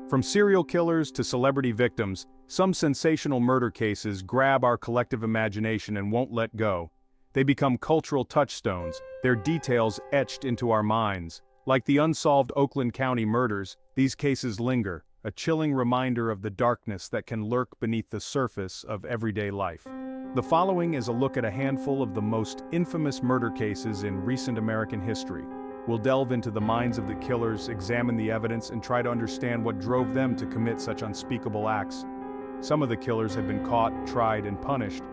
From serial killers to celebrity victims, some sensational murder cases grab our collective imagination and won't let go. They become cultural touchstones, their details etched into our minds. Like the unsolved Oakland County murders, these cases linger, a chilling reminder of the darkness that can lurk beneath the surface of everyday life. The following is a look at a handful of the most infamous murder cases in recent American history. We'll delve into the minds of the killers, examine the evidence, and try to understand what drove them to commit such unspeakable acts. Some of the killers have been caught, tried, and punished.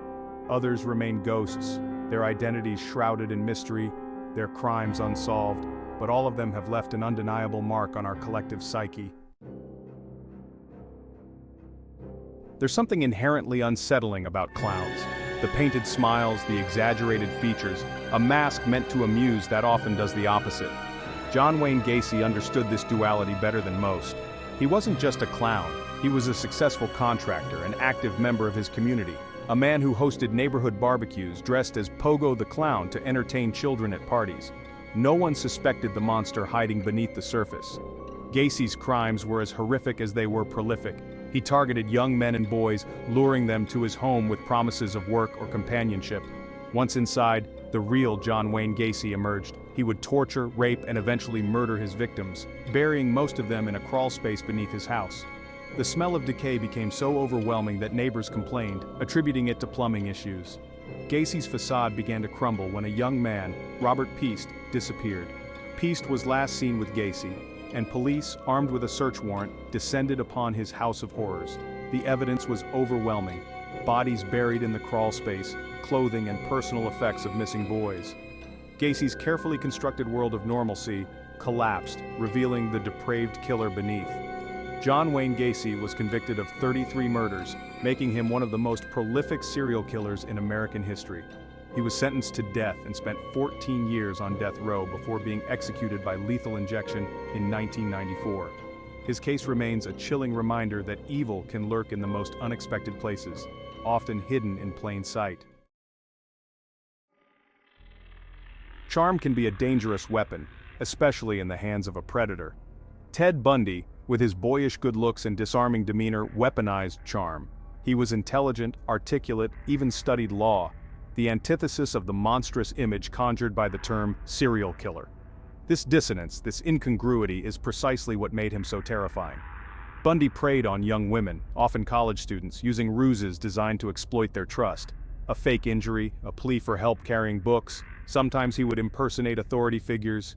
Others remain ghosts, their identities shrouded in mystery, their crimes unsolved, but all of them have left an undeniable mark on our collective psyche. There's something inherently unsettling about clowns. The painted smiles, the exaggerated features, a mask meant to amuse that often does the opposite. John Wayne Gacy understood this duality better than most. He wasn't just a clown, he was a successful contractor, an active member of his community, a man who hosted neighborhood barbecues dressed as Pogo the Clown to entertain children at parties. No one suspected the monster hiding beneath the surface. Gacy's crimes were as horrific as they were prolific. He targeted young men and boys, luring them to his home with promises of work or companionship. Once inside, the real John Wayne Gacy emerged. He would torture, rape, and eventually murder his victims, burying most of them in a crawl space beneath his house. The smell of decay became so overwhelming that neighbors complained, attributing it to plumbing issues. Gacy's facade began to crumble when a young man, Robert Piest, disappeared. Piest was last seen with Gacy, and police, armed with a search warrant, descended upon his house of horrors. The evidence was overwhelming. Bodies buried in the crawl space, clothing and personal effects of missing boys. Gacy's carefully constructed world of normalcy collapsed, revealing the depraved killer beneath. John Wayne Gacy was convicted of 33 murders, making him one of the most prolific serial killers in American history. He was sentenced to death and spent 14 years on death row before being executed by lethal injection in 1994. His case remains a chilling reminder that evil can lurk in the most unexpected places, often hidden in plain sight. Charm can be a dangerous weapon, especially in the hands of a predator. Ted Bundy, with his boyish good looks and disarming demeanor, weaponized charm. He was intelligent, articulate, even studied law, the antithesis of the monstrous image conjured by the term serial killer. This dissonance, this incongruity, is precisely what made him so terrifying. Bundy preyed on young women, often college students, using ruses designed to exploit their trust. A fake injury, a plea for help carrying books, sometimes he would impersonate authority figures.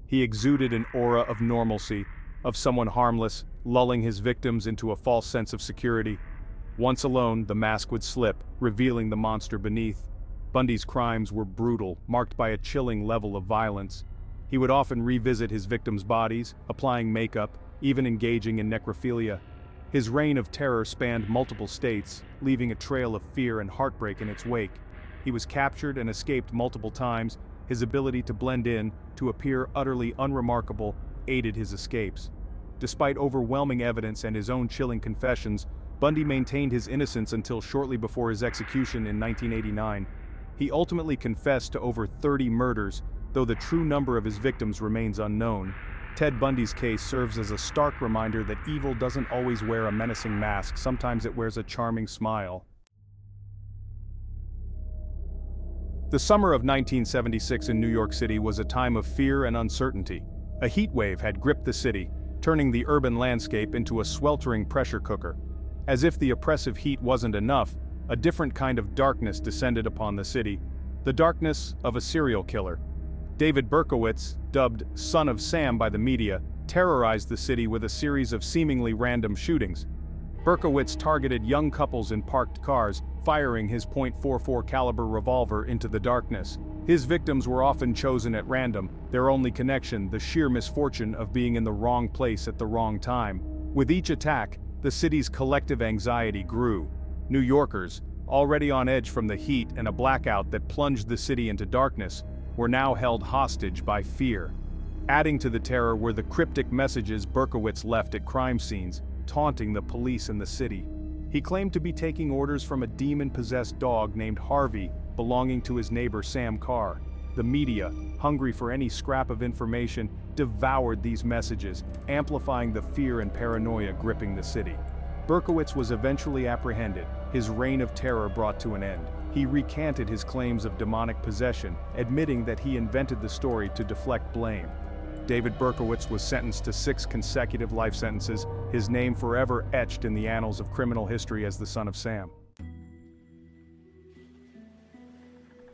He exuded an aura of normalcy, of someone harmless, lulling his victims into a false sense of security. Once alone, the mask would slip, revealing the monster beneath. Bundy's crimes were brutal, marked by a chilling level of violence. He would often revisit his victims' bodies, applying makeup, even engaging in necrophilia. His reign of terror spanned multiple states, leaving a trail of fear and heartbreak in its wake. He was captured and escaped multiple times. His ability to blend in, to appear utterly unremarkable, aided his escapes. Despite overwhelming evidence and his own chilling confessions, Bundy maintained his innocence until shortly before his execution in 1989. He ultimately confessed to over 30 murders, though the true number of his victims remains unknown. Ted Bundy's case serves as a stark reminder that evil doesn't always wear a menacing mask, sometimes it wears a charming smile. The summer of 1976 in New York City was a time of fear and uncertainty. A heat wave had gripped the city, turning the urban landscape into a sweltering pressure cooker. As if the oppressive heat wasn't enough, a different kind of darkness descended upon the city, the darkness of a serial killer. David Berkowitz, dubbed Son of Sam by the media, terrorized the city with a series of seemingly random shootings. Berkowitz targeted young couples in parked cars, firing his .44 caliber revolver into the darkness. His victims were often chosen at random, their only connection the sheer misfortune of being in the wrong place at the wrong time. With each attack, the city's collective anxiety grew. New Yorkers, already on edge from the heat and a blackout that plunged the city into darkness, were now held hostage by fear. Adding to the terror were the cryptic messages Berkowitz left at crime scenes, taunting the police in the city. He claimed to be taking orders from a demon-possessed dog named Harvey, belonging to his neighbor Sam Carr. The media, hungry for any scrap of information, devoured these messages, amplifying the fear and paranoia gripping the city. Berkowitz was eventually apprehended, his reign of terror brought to an end. He recanted his claims of demonic possession, admitting that he invented the story to deflect blame. David Berkowitz was sentenced to 6 consecutive life sentences, his name forever etched in the annals of criminal history as the Son of Sam.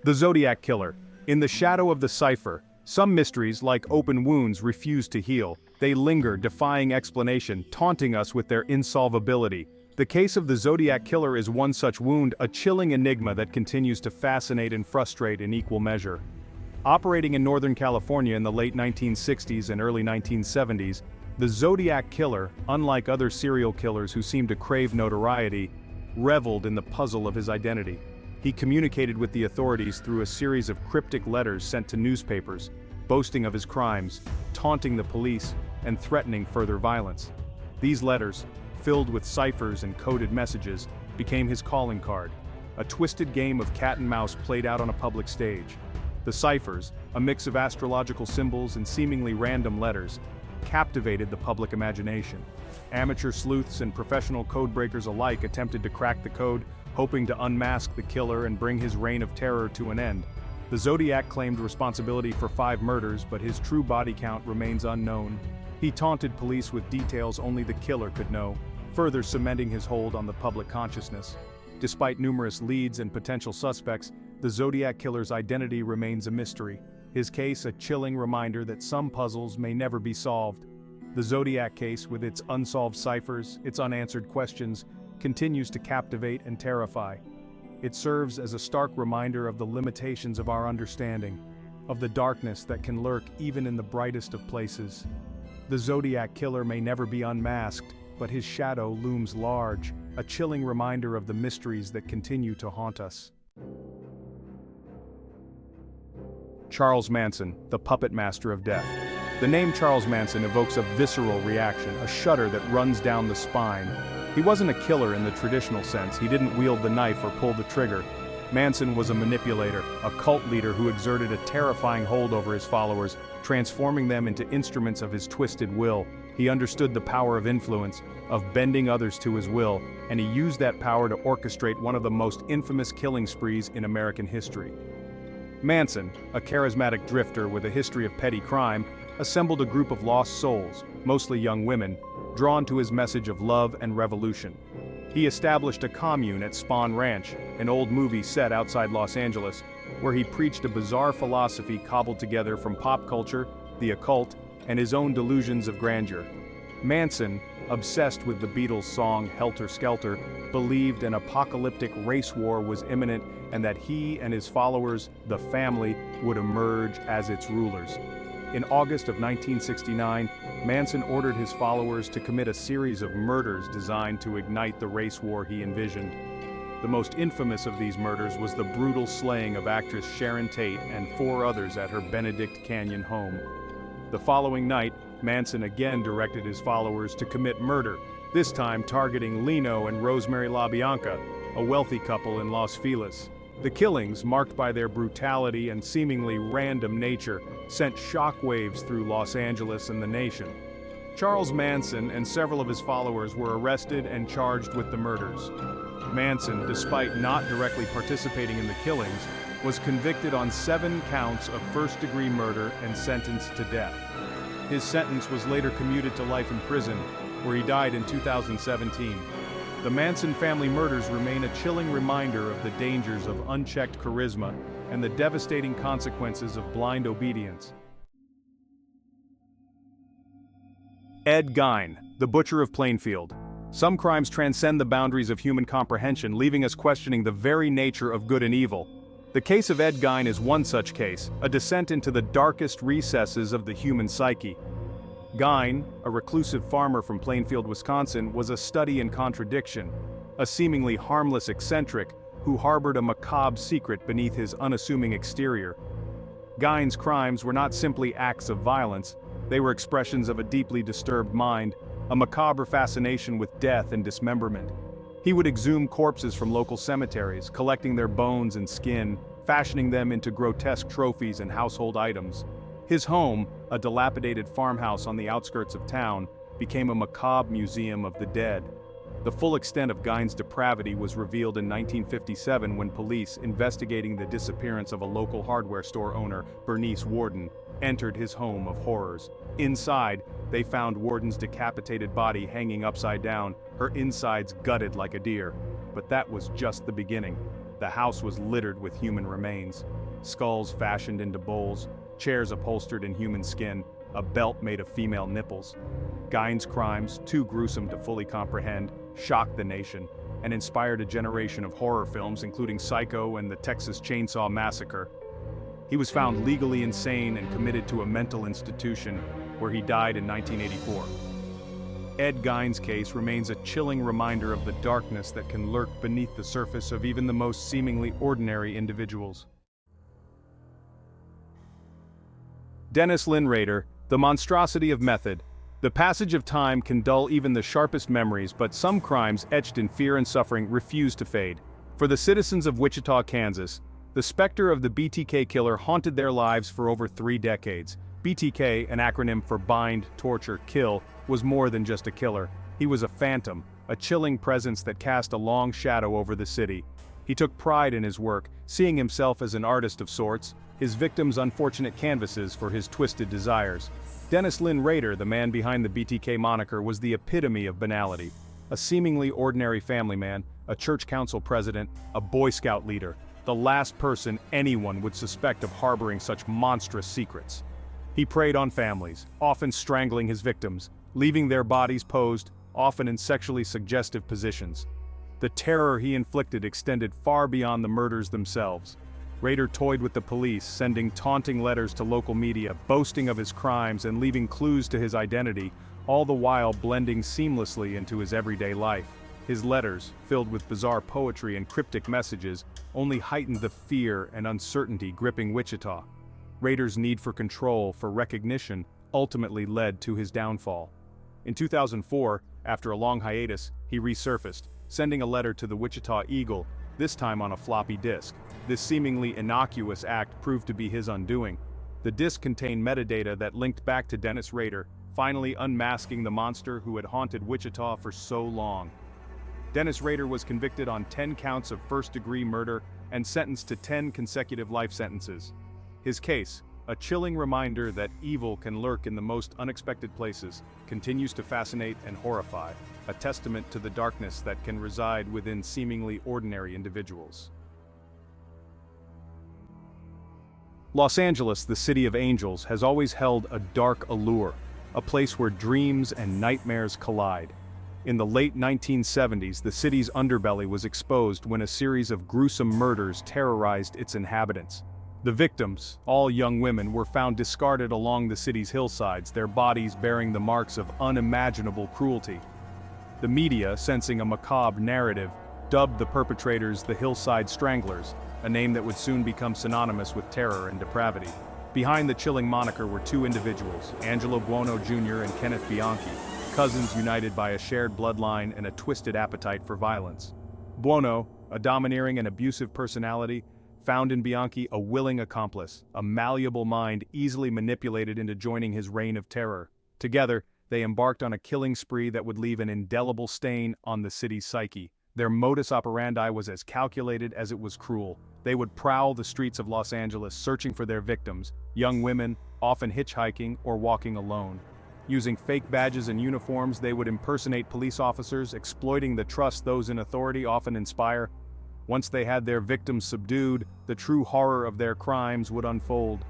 The Zodiac Killer. In the shadow of the cipher, some mysteries, like open wounds, refuse to heal. They linger, defying explanation, taunting us with their insolvability. The case of the Zodiac Killer is one such wound, a chilling enigma that continues to fascinate and frustrate in equal measure. Operating in Northern California in the late 1960s and early 1970s, the Zodiac Killer, unlike other serial killers who seem to crave notoriety, reveled in the puzzle of his identity. He communicated with the authorities through a series of cryptic letters sent to newspapers, boasting of his crimes, taunting the police, and threatening further violence. These letters, filled with ciphers and coded messages, became his calling card, a twisted game of cat and mouse played out on a public stage. The ciphers, a mix of astrological symbols and seemingly random letters, captivated the public imagination. Amateur sleuths and professional codebreakers alike attempted to crack the code, hoping to unmask the killer and bring his reign of terror to an end. The Zodiac claimed responsibility for 5 murders, but his true body count remains unknown. He taunted police with details only the killer could know, further cementing his hold on the public consciousness. Despite numerous leads and potential suspects, the Zodiac Killer's identity remains a mystery, his case a chilling reminder that some puzzles may never be solved. The Zodiac case, with its unsolved ciphers, its unanswered questions, continues to captivate and terrify. It serves as a stark reminder of the limitations of our understanding, of the darkness that can lurk even in the brightest of places. The Zodiac Killer may never be unmasked, but his shadow looms large, a chilling reminder of the mysteries that continue to haunt us. Charles Manson, the puppet master of death. The name Charles Manson evokes a visceral reaction, a shudder that runs down the spine. He wasn't a killer in the traditional sense. He didn't wield the knife or pull the trigger. Manson was a manipulator, a cult leader who exerted a terrifying hold over his followers, transforming them into instruments of his twisted will. He understood the power of influence, of bending others to his will, and he used that power to orchestrate one of the most infamous killing sprees in American history. Manson, a charismatic drifter with a history of petty crime, assembled a group of lost souls, mostly young women, drawn to his message of love and revolution. He established a commune at Spahn Ranch, an old movie set outside Los Angeles, where he preached a bizarre philosophy cobbled together from pop culture, the occult, and his own delusions of grandeur. Manson, obsessed with the Beatles' song Helter Skelter, believed an apocalyptic race war was imminent and that he and his followers, the family, would emerge as its rulers. In August of 1969, Manson ordered his followers to commit a series of murders designed to ignite the race war he envisioned. The most infamous of these murders was the brutal slaying of actress Sharon Tate and 4 others at her Benedict Canyon home. The following night, Manson again directed his followers to commit murder, this time targeting Lino and Rosemary LaBianca, a wealthy couple in Los Feliz. The killings, marked by their brutality and seemingly random nature, sent shockwaves through Los Angeles and the nation. Charles Manson and several of his followers were arrested and charged with the murders. Manson, despite not directly participating in the killings, was convicted on 7 counts of first-degree murder and sentenced to death. His sentence was later commuted to life in prison, where he died in 2017. The Manson family murders remain a chilling reminder of the dangers of unchecked charisma and the devastating consequences of blind obedience. Ed Gein, the Butcher of Plainfield. Some crimes transcend the boundaries of human comprehension, leaving us questioning the very nature of good and evil. The case of Ed Gein is one such case, a descent into the darkest recesses of the human psyche. Gein, a reclusive farmer from Plainfield, Wisconsin, was a study in contradiction, a seemingly harmless eccentric who harbored a macabre secret beneath his unassuming exterior. Gein's crimes were not simply acts of violence, they were expressions of a deeply disturbed mind, a macabre fascination with death and dismemberment. He would exhume corpses from local cemeteries, collecting their bones and skin, fashioning them into grotesque trophies and household items. His home, a dilapidated farmhouse on the outskirts of town, became a macabre museum of the dead. The full extent of Gein's depravity was revealed in 1957 when police, investigating the disappearance of a local hardware store owner, Bernice Warden, entered his home of horrors. Inside, they found Warden's decapitated body hanging upside down, her insides gutted like a deer. But that was just the beginning. The house was littered with human remains. Skulls fashioned into bowls, chairs upholstered in human skin, a belt made of female nipples. Gein's crimes, too gruesome to fully comprehend, shocked the nation and inspired a generation of horror films including Psycho and the Texas Chainsaw Massacre. He was found legally insane and committed to a mental institution where he died in 1984. Ed Gein's case remains a chilling reminder of the darkness that can lurk beneath the surface of even the most seemingly ordinary individuals. Dennis Lynn Rader, the monstrosity of method. The passage of time can dull even the sharpest memories, but some crimes etched in fear and suffering refuse to fade. For the citizens of Wichita, Kansas, the specter of the BTK killer haunted their lives for over 3 decades. BTK, an acronym for Bind, Torture, Kill, was more than just a killer. He was a phantom, a chilling presence that cast a long shadow over the city. He took pride in his work, seeing himself as an artist of sorts, his victims' unfortunate canvases for his twisted desires. Dennis Lynn Rader, the man behind the BTK moniker, was the epitome of banality. A seemingly ordinary family man, a church council president, a Boy Scout leader, the last person anyone would suspect of harboring such monstrous secrets. He preyed on families, often strangling his victims, leaving their bodies posed, often in sexually suggestive positions. The terror he inflicted extended far beyond the murders themselves. Rader toyed with the police, sending taunting letters to local media, boasting of his crimes and leaving clues to his identity, all the while blending seamlessly into his everyday life. His letters, filled with bizarre poetry and cryptic messages, only heightened the fear and uncertainty gripping Wichita. Rader's need for control, for recognition, ultimately led to his downfall. In 2004, after a long hiatus, he resurfaced, sending a letter to the Wichita Eagle, this time on a floppy disk. This seemingly innocuous act proved to be his undoing. The disk contained metadata that linked back to Dennis Rader, finally unmasking the monster who had haunted Wichita for so long. Dennis Rader was convicted on 10 counts of first-degree murder and sentenced to 10 consecutive life sentences. His case, a chilling reminder that evil can lurk in the most unexpected places, continues to fascinate and horrify, a testament to the darkness that can reside within seemingly ordinary individuals. Los Angeles, the city of angels, has always held a dark allure, a place where dreams and nightmares collide. In the late 1970s, the city's underbelly was exposed when a series of gruesome murders terrorized its inhabitants. The victims, all young women, were found discarded along the city's hillsides, their bodies bearing the marks of unimaginable cruelty. The media, sensing a macabre narrative, dubbed the perpetrators the Hillside Stranglers, a name that would soon become synonymous with terror and depravity. Behind the chilling moniker were 2 individuals, Angelo Buono Jr. and Kenneth Bianchi, cousins united by a shared bloodline and a twisted appetite for violence. Buono, a domineering and abusive personality, found in Bianchi a willing accomplice, a malleable mind easily manipulated into joining his reign of terror. Together, they embarked on a killing spree that would leave an indelible stain on the city's psyche. Their modus operandi was as calculated as it was cruel. They would prowl the streets of Los Angeles searching for their victims, young women, often hitchhiking or walking alone. Using fake badges and uniforms, they would impersonate police officers, exploiting the trust those in authority often inspire. Once they had their victims subdued, the true horror of their crimes would unfold.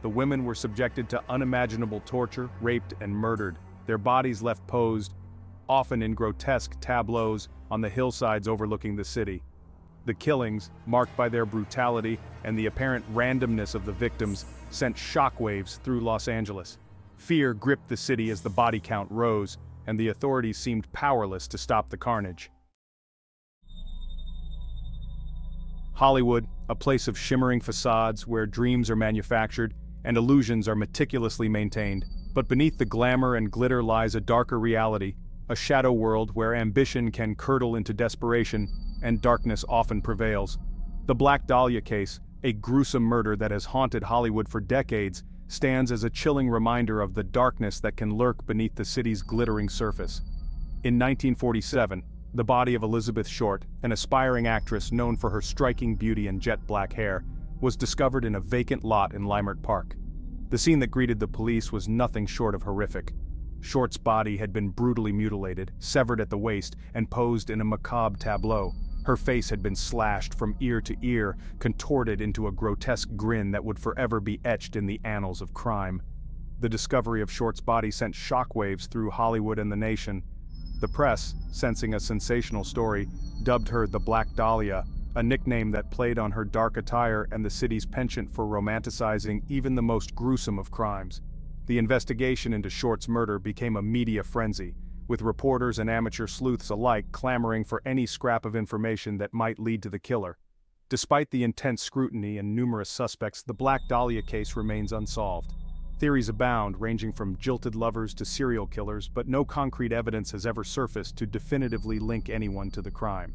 The women were subjected to unimaginable torture, raped and murdered, their bodies left posed, often in grotesque tableaus, on the hillsides overlooking the city. The killings, marked by their brutality and the apparent randomness of the victims, sent shockwaves through Los Angeles. Fear gripped the city as the body count rose, and the authorities seemed powerless to stop the carnage. Hollywood, a place of shimmering facades where dreams are manufactured and illusions are meticulously maintained. But beneath the glamour and glitter lies a darker reality, a shadow world where ambition can curdle into desperation and darkness often prevails. The Black Dahlia case, A gruesome murder that has haunted Hollywood for decades stands as a chilling reminder of the darkness that can lurk beneath the city's glittering surface. In 1947, the body of Elizabeth Short, an aspiring actress known for her striking beauty and jet black hair, was discovered in a vacant lot in Leimert Park. The scene that greeted the police was nothing short of horrific. Short's body had been brutally mutilated, severed at the waist, and posed in a macabre tableau. Her face had been slashed from ear to ear, contorted into a grotesque grin that would forever be etched in the annals of crime. The discovery of Short's body sent shockwaves through Hollywood and the nation. The press, sensing a sensational story, dubbed her the Black Dahlia, a nickname that played on her dark attire and the city's penchant for romanticizing even the most gruesome of crimes. The investigation into Short's murder became a media frenzy, with reporters and amateur sleuths alike clamoring for any scrap of information that might lead to the killer. Despite the intense scrutiny and numerous suspects, the Black Dahlia case remains unsolved. Theories abound, ranging from jilted lovers to serial killers, but no concrete evidence has ever surfaced to definitively link anyone to the crime.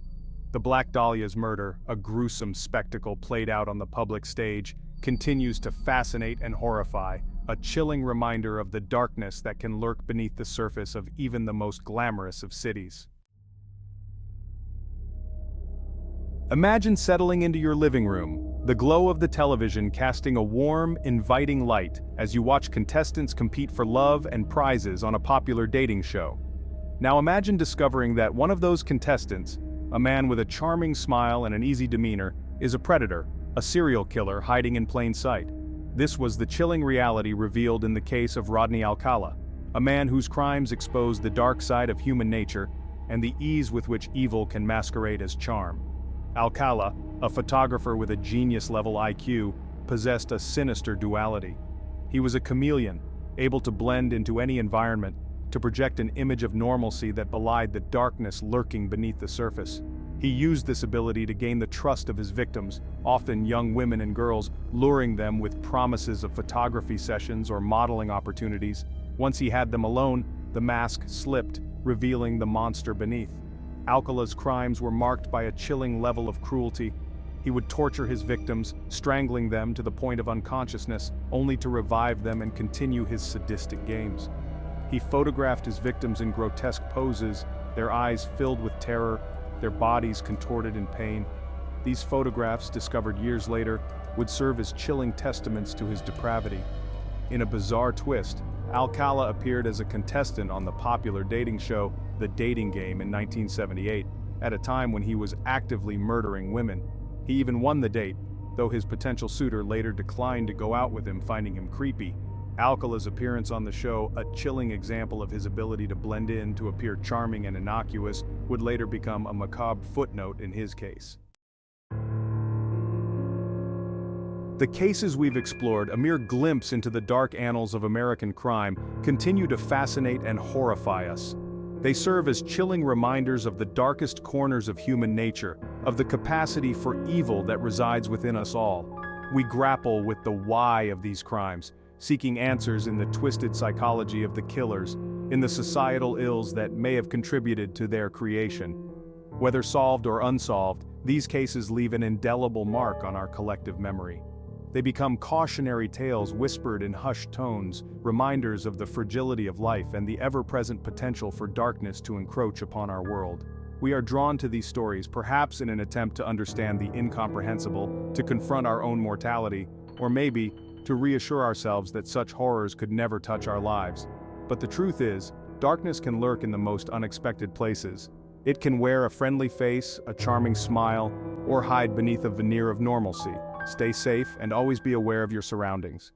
The Black Dahlia's murder, a gruesome spectacle played out on the public stage, continues to fascinate and horrify, a chilling reminder of the darkness that can lurk beneath the surface of even the most glamorous of cities. Imagine settling into your living room, the glow of the television casting a warm, inviting light as you watch contestants compete for love and prizes on a popular dating show. Now imagine discovering that one of those contestants, a man with a charming smile and an easy demeanor, is a predator, a serial killer hiding in plain sight. This was the chilling reality revealed in the case of Rodney Alcala, a man whose crimes exposed the dark side of human nature and the ease with which evil can masquerade as charm. Alcala, a photographer with a genius-level IQ, possessed a sinister duality. He was a chameleon, able to blend into any environment, to project an image of normalcy that belied the darkness lurking beneath the surface. He used this ability to gain the trust of his victims, often young women and girls, luring them with promises of photography sessions or modeling opportunities. Once he had them alone, the mask slipped, revealing the monster beneath. Alcala's crimes were marked by a chilling level of cruelty. He would torture his victims, strangling them to the point of unconsciousness, only to revive them and continue his sadistic games. He photographed his victims in grotesque poses, their eyes filled with terror, their bodies contorted in pain. These photographs, discovered years later, would serve as chilling testaments to his depravity. In a bizarre twist, Alcala appeared as a contestant on the popular dating show The Dating Game in 1978, at a time when he was actively murdering women. He even won the date, though his potential suitor later declined to go out with him, finding him creepy. Alcala's appearance on the show, a chilling example of his ability to blend in to appear charming and innocuous, would later become a macabre footnote in his case. The cases we've explored, a mere glimpse into the dark annals of American crime, continue to fascinate and horrify us. They serve as chilling reminders of the darkest corners of human nature, of the capacity for evil that resides within us all. We grapple with the why of these crimes, seeking answers in the twisted psychology of the killers, in the societal ills that may have contributed to their creation. Whether solved or unsolved, these cases leave an indelible mark on our collective memory. They become cautionary tales whispered in hushed tones, reminders of the fragility of life and the ever-present potential for darkness to encroach upon our world. We are drawn to these stories, perhaps in an attempt to understand the incomprehensible, to confront our own mortality, or maybe to reassure ourselves that such horrors could never touch our lives. But the truth is, darkness can lurk in the most unexpected places. It can wear a friendly face, a charming smile, or hide beneath a veneer of normalcy. Stay safe and always be aware of your surroundings.